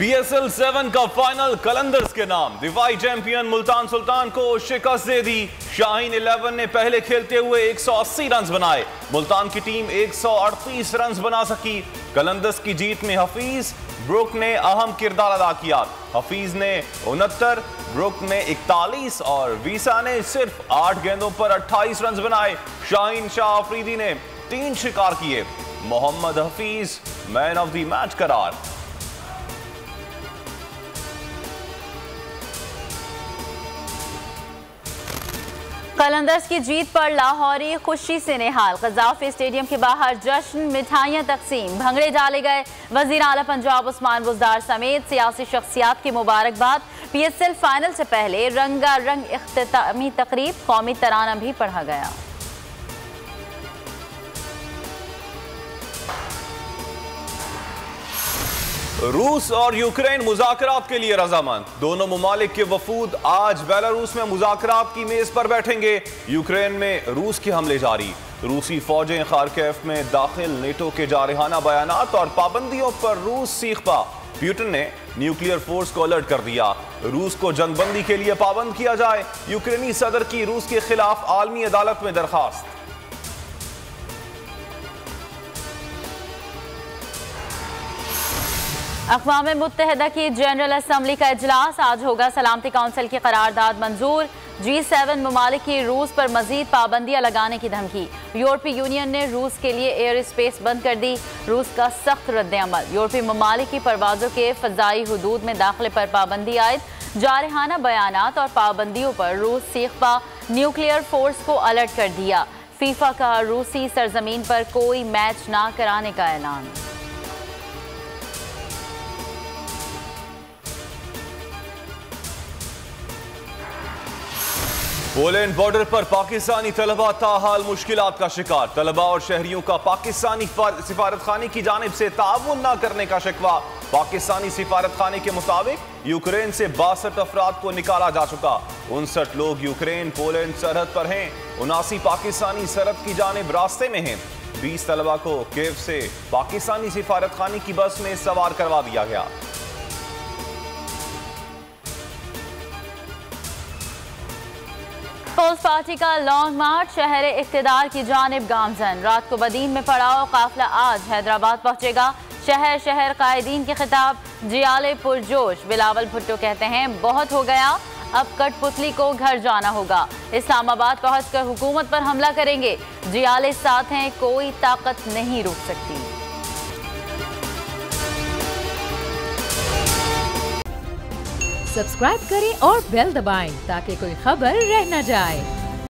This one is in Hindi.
PSL 7 का फाइनल कलंदर्स के नाम। दिफाई चैंपियन मुल्तान सुल्तान को शिकस्त दे दी। शाहीन 11 ने पहले खेलते हुए 180 रन बनाए। मुल्तान की टीम 138 रन बना सकी। कलंदर्स की जीत में हफीज ब्रुक ने अहम किरदार अदा किया। हफीज ने 69, ब्रुक ने 41 और वीसा ने सिर्फ 8 गेंदों पर 28 रन बनाए। शाहीन शाह अफरीदी ने 3 शिकार किए। Mohammad Hafeez man of the match करार। कलंदर्स की जीत पर लाहौरी खुशी से निहाल। कज़ाफ़ी स्टेडियम के बाहर जश्न, मिठाइयां तकसीम, भंगड़े डाले गए। वज़ीर आला पंजाब उस्मान बुज़दार समेत सियासी शख्सियात की मुबारकबाद। PSL फाइनल से पहले रंगारंग इख्तितामी तकरीब, कौमी तराना भी पढ़ा गया। रूस और यूक्रेन मुज़ाकरात के लिए रजामंद। दोनों मुमालिक के वफूद आज बेलारूस में मुज़ाकरात की मेज पर बैठेंगे। यूक्रेन में रूस के हमले जारी। रूसी फौजें खार्किव में दाखिल। नेटो के जारहाना बयानात और पाबंदियों पर रूस सीखपा। पुतिन ने न्यूक्लियर फोर्स को अलर्ट कर दिया। रूस को जंगबंदी के लिए पाबंद किया जाए। यूक्रेनी सदर की रूस के खिलाफ आलमी अदालत में दरखास्त। अक़वाम मुत्तहिदा की जनरल असम्बली का इजलास आज होगा। सलामती काउंसिल की करारदाद मंजूर। G7 ममालिक की रूस पर मजीद पाबंदियां लगाने की धमकी। यूरोपीय यूनियन ने रूस के लिए एयर स्पेस बंद कर दी। रूस का सख्त रद्द-ए-अमल। यूरोपीय ममालिक की परवाजों के फ़ज़ाई हुदूद में दाखिले पर पाबंदी आयद। जारहाना बयानात और पाबंदियों पर रूस सीखपा। न्यूक्लियर फोर्स को अलर्ट कर दिया। फीफा का रूसी सरजमीन पर कोई मैच ना कराने का ऐलान। पोलैंड बॉर्डर पर पाकिस्तानी तलबा ताहाल मुश्किलात का शिकार। तलबा और शहरियों का पाकिस्तानी सिफारत खाने की जानिब से ताउन न करने का शिकवा। पाकिस्तानी सिफारत खाने के मुताबिक यूक्रेन से 62 अफराद को निकाला जा चुका। 59 लोग यूक्रेन पोलैंड सरहद पर हैं। 79 पाकिस्तानी सरहद की जानिब रास्ते में हैं। 20 तलबा को कीव से पाकिस्तानी सिफारत खाने की बस में सवार करवा दिया गया। पीपल्स पार्टी का लॉन्ग मार्च शहर इख्तिदार की जानिब गामजन। रात को बदीन में पड़ाव। काफिला आज हैदराबाद पहुंचेगा। शहर शहर कायदीन के खिताब। जियाले पुरजोश। बिलावल भुट्टो कहते हैं बहुत हो गया, अब कठपुतली को घर जाना होगा। इस्लामाबाद पहुंचकर हुकूमत पर हमला करेंगे। जियाले साथ हैं, कोई ताकत नहीं रोक सकती। सब्सक्राइब करें और बेल दबाएं ताकि कोई खबर रह न जाए।